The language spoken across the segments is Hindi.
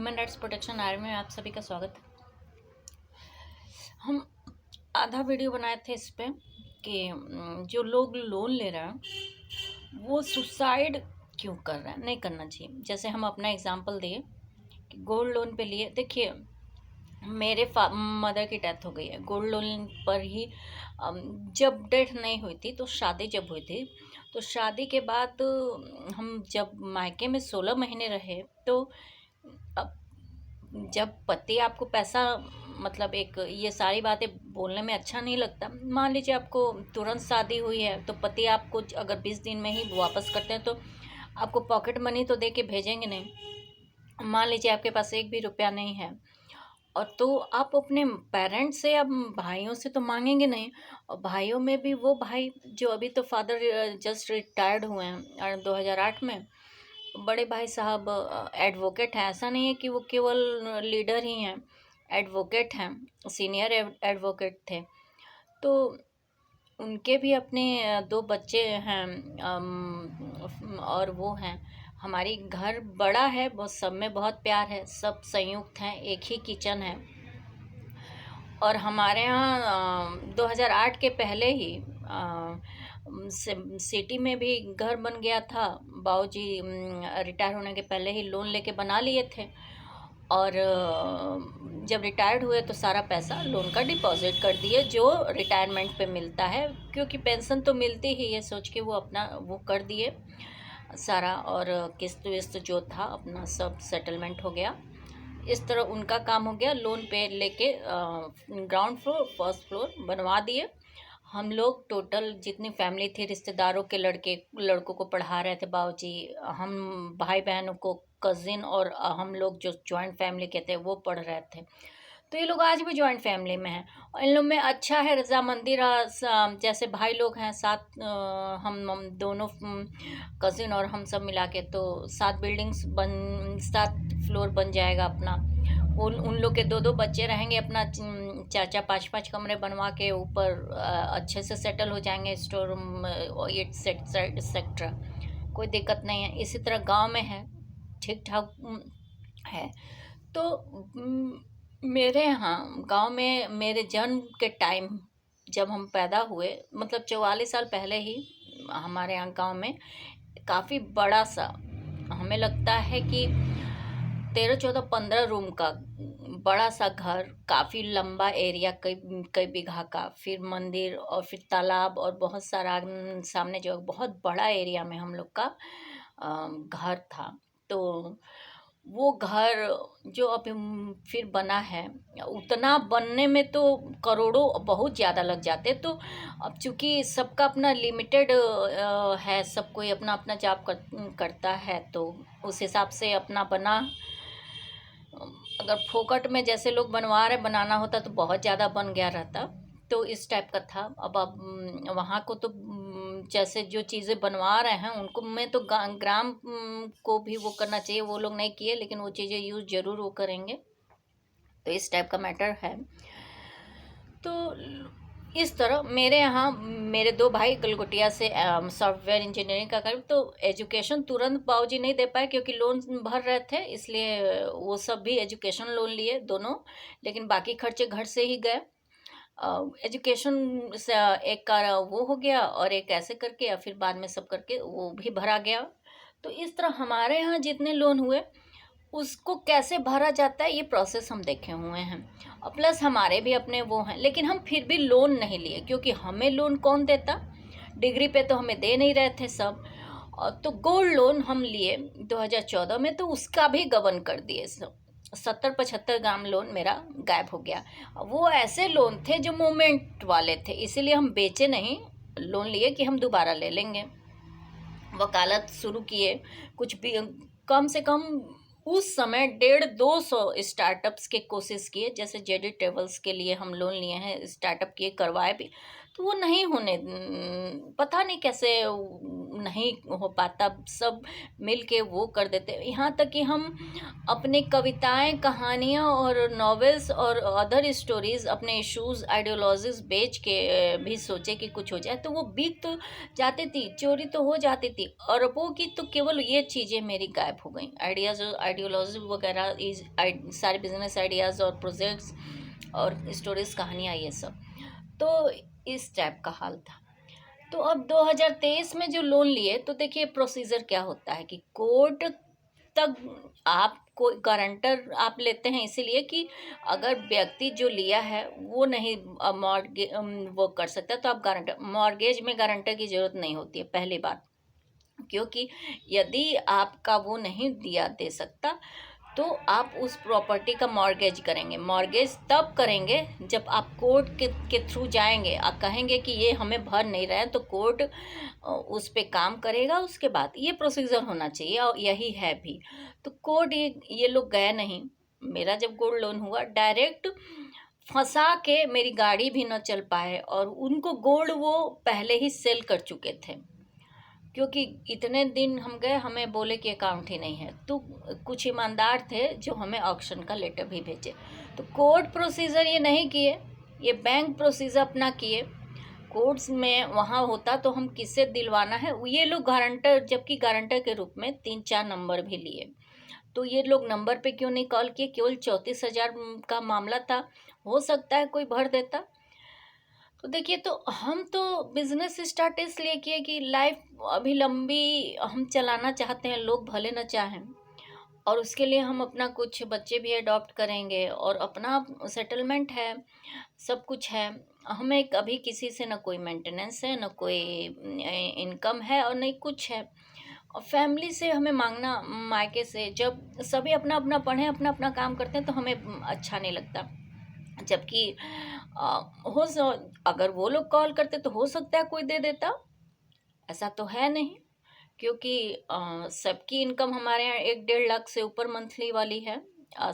ह्यूमन राइट्स प्रोटेक्शन आर्मी में आप सभी का स्वागत है। हम आधा वीडियो बनाए थे इस पे कि जो लोग लोन ले रहे हैं वो सुसाइड क्यों कर रहे हैं, नहीं करना चाहिए। जैसे हम अपना एग्जांपल दिए कि गोल्ड लोन पे लिए, देखिए मेरे मदर की डेथ हो गई है गोल्ड लोन पर ही। जब डेथ नहीं हुई थी तो शादी जब हुई थी, तो शादी के बाद हम जब मायके में 16 महीने रहे, तो अब जब पति आपको पैसा, मतलब एक ये सारी बातें बोलने में अच्छा नहीं लगता। मान लीजिए आपको तुरंत शादी हुई है तो पति आपको अगर 20 दिन में ही वापस करते हैं तो आपको पॉकेट मनी तो दे के भेजेंगे नहीं। मान लीजिए आपके पास एक भी रुपया नहीं है और तो आप अपने पेरेंट्स से, अब भाइयों से तो मांगेंगे नहीं। और भाइयों में भी वो भाई जो अभी तो फादर जस्ट रिटायर्ड हुए हैं 2008 में, बड़े भाई साहब एडवोकेट हैं। ऐसा नहीं है कि वो केवल लीडर ही हैं, एडवोकेट हैं, सीनियर एडवोकेट थे। तो उनके भी अपने दो बच्चे हैं। और वो हैं, हमारी घर बड़ा है, बहुत सब में बहुत प्यार है, सब संयुक्त हैं, एक ही किचन है। और हमारे यहाँ 2008 के पहले ही सिटी में भी घर बन गया था। बाबूजी रिटायर होने के पहले ही लोन लेके बना लिए थे और जब रिटायर्ड हुए तो सारा पैसा लोन का डिपॉजिट कर दिए जो रिटायरमेंट पे मिलता है, क्योंकि पेंशन तो मिलती ही, ये सोच के वो अपना वो कर दिए सारा। और किस्त विस्त जो था अपना सब सेटलमेंट हो गया। इस तरह उनका काम हो गया, लोन पे लेके ग्राउंड फ्लोर फर्स्ट फ्लोर बनवा दिए। हम लोग टोटल जितनी फैमिली थी, रिश्तेदारों के लड़कों को पढ़ा रहे थे बाबूजी, हम भाई बहनों को, कज़िन, और हम लोग जो जॉइंट फैमिली के थे वो पढ़ रहे थे। तो ये लोग आज भी जॉइंट फैमिली में हैं और इन लोग में अच्छा है, रजामंदी रहा। जैसे भाई लोग हैं साथ, हम दोनों कज़िन और हम सब मिला के तो 7 फ्लोर बन जाएगा अपना। उन लोग के दो बच्चे रहेंगे, अपना 4 5 कमरे बनवा के ऊपर अच्छे से सेटल हो जाएंगे, स्टोर रूम ये सेक्टर, कोई दिक्कत नहीं है। इसी तरह गांव में है, ठीक ठाक है। तो मेरे यहाँ गांव में मेरे जन्म के टाइम जब हम पैदा हुए, मतलब 44 साल पहले ही हमारे यहाँ गांव में काफ़ी बड़ा सा, हमें लगता है कि 13 14 15 रूम का बड़ा सा घर, काफ़ी लंबा एरिया, कई कई बीघा का, फिर मंदिर और फिर तालाब और बहुत सारा सामने जो बहुत बड़ा एरिया में हम लोग का घर था। तो वो घर जो अब फिर बना है, उतना बनने में तो करोड़ों बहुत ज़्यादा लग जाते। तो अब चूँकि सबका अपना लिमिटेड है, सब कोई अपना अपना जॉब करता है, तो उस हिसाब से अपना बना। अगर फोकट में जैसे लोग बनवा रहे बनाना होता तो बहुत ज़्यादा बन गया रहता। तो इस टाइप का था। अब वहाँ को तो जैसे जो चीज़ें बनवा रहे हैं उनको में तो ग्राम को भी वो करना चाहिए, वो लोग नहीं किए, लेकिन वो चीज़ें यूज़ ज़रूर वो करेंगे। तो इस टाइप का मैटर है। तो इस तरह मेरे यहाँ मेरे दो भाई गलगोटिया से सॉफ्टवेयर इंजीनियरिंग का कर, तो एजुकेशन तुरंत बाबूजी नहीं दे पाए क्योंकि लोन भर रहे थे, इसलिए वो सब भी एजुकेशन लोन लिए दोनों, लेकिन बाकी खर्चे घर से ही गए। एजुकेशन से एक का वो हो गया और एक ऐसे करके, या फिर बाद में सब करके वो भी भरा गया। तो इस तरह हमारे यहाँ जितने लोन हुए उसको कैसे भरा जाता है ये प्रोसेस हम देखे हुए हैं। और प्लस हमारे भी अपने वो हैं, लेकिन हम फिर भी लोन नहीं लिए क्योंकि हमें लोन कौन देता, डिग्री पे तो हमें दे नहीं रहे थे सब। और तो गोल्ड लोन हम लिए 2014 में, तो उसका भी गबन कर दिए सब। 70 75 ग्राम लोन मेरा गायब हो गया। वो ऐसे लोन थे जो मूवमेंट वाले थे, इसीलिए हम बेचे नहीं, लोन लिए कि हम दोबारा ले लेंगे। वकालत शुरू किए, कुछ भी कम से कम उस समय 150-200 स्टार्टअप्स के कोशिश किए। जैसे जेडी ट्रेवल्स के लिए हम लोन लिए हैं, स्टार्टअप किए, करवाए भी, तो वो नहीं होने पता नहीं कैसे नहीं हो पाता, सब मिल के वो कर देते। यहाँ तक कि हम अपने कविताएं, कहानियाँ और नॉवेल्स और अदर स्टोरीज़ अपने इश्यूज़, आइडियोलॉजीज़ बेच के भी सोचे कि कुछ हो जाए, तो वो बिक तो जाती थी, चोरी तो हो जाती थी अरबों की। तो केवल ये चीज़ें मेरी गायब हो गई, आइडियाज़, आइडियोलॉजी वगैरह, इस सारे बिजनेस आइडियाज़ और प्रोजेक्ट्स और स्टोरीज़, कहानियाँ, ये सब। तो इस टाइप का हाल था। तो अब 2023 में जो लोन लिए, तो देखिए प्रोसीजर क्या होता है कि कोर्ट तक आप कोई गारंटर आप लेते हैं, इसीलिए कि अगर व्यक्ति जो लिया है वो नहीं मॉर्गे वो कर सकता, तो आप गारंटर, मॉर्गेज में गारंटर की ज़रूरत नहीं होती है, पहली बात। क्योंकि यदि आपका वो नहीं दिया दे सकता, तो आप उस प्रॉपर्टी का मॉर्गेज करेंगे। मॉर्गेज तब करेंगे जब आप कोर्ट के थ्रू जाएंगे, आप कहेंगे कि ये हमें भर नहीं रहे हैं, तो कोर्ट उस पे काम करेगा। उसके बाद ये प्रोसीजर होना चाहिए, और यही है भी। तो कोर्ट ये लोग गए नहीं। मेरा जब गोल्ड लोन हुआ, डायरेक्ट फंसा के मेरी गाड़ी भी न चल पाए, और उनको गोल्ड वो पहले ही सेल कर चुके थे। क्योंकि इतने दिन हम गए, हमें बोले कि अकाउंट ही नहीं है। तो कुछ ईमानदार थे जो हमें ऑक्शन का लेटर भी भेजे। तो कोर्ट प्रोसीजर ये नहीं किए, ये बैंक प्रोसीजर अपना किए। कोर्ट्स में वहाँ होता तो हम किससे दिलवाना है, ये लोग गारंटर, जबकि गारंटर के रूप में 3-4 नंबर भी लिए। तो ये लोग नंबर पे क्यों नहीं कॉल किए? केवल 34,000 का मामला था, हो सकता है कोई भर देता। तो देखिए, तो हम तो बिजनेस स्टार्ट इसलिए किए कि लाइफ अभी लंबी हम चलाना चाहते हैं, लोग भले न चाहें, और उसके लिए हम अपना कुछ बच्चे भी अडॉप्ट करेंगे, और अपना सेटलमेंट है, सब कुछ है। हमें कभी किसी से न कोई मेंटेनेंस है, न कोई इनकम है, और नहीं कुछ है। और फैमिली से हमें मांगना, मायके से, जब सभी अपना अपना पढ़ें, अपना अपना काम करते हैं, तो हमें अच्छा नहीं लगता। जबकि अ, अगर वो लोग कॉल करते तो हो सकता है कोई दे देता, ऐसा तो है नहीं। क्योंकि सबकी इनकम हमारे यहाँ 1-1.5 लाख से ऊपर मंथली वाली है।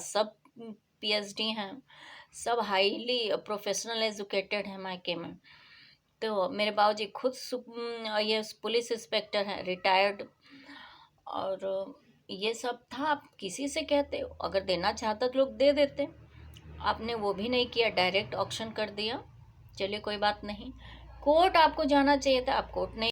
सब पीएचडी हैं, सब हाईली प्रोफेशनल एजुकेटेड हैं मायके में। तो मेरे बाबूजी खुद ये पुलिस इंस्पेक्टर हैं, रिटायर्ड। और ये सब था। आप किसी से कहते, अगर देना चाहता तो लोग दे देते। आपने वो भी नहीं किया, डायरेक्ट ऑक्शन कर दिया। चलिए कोई बात नहीं, कोर्ट आपको जाना चाहिए था, आप कोर्ट नहीं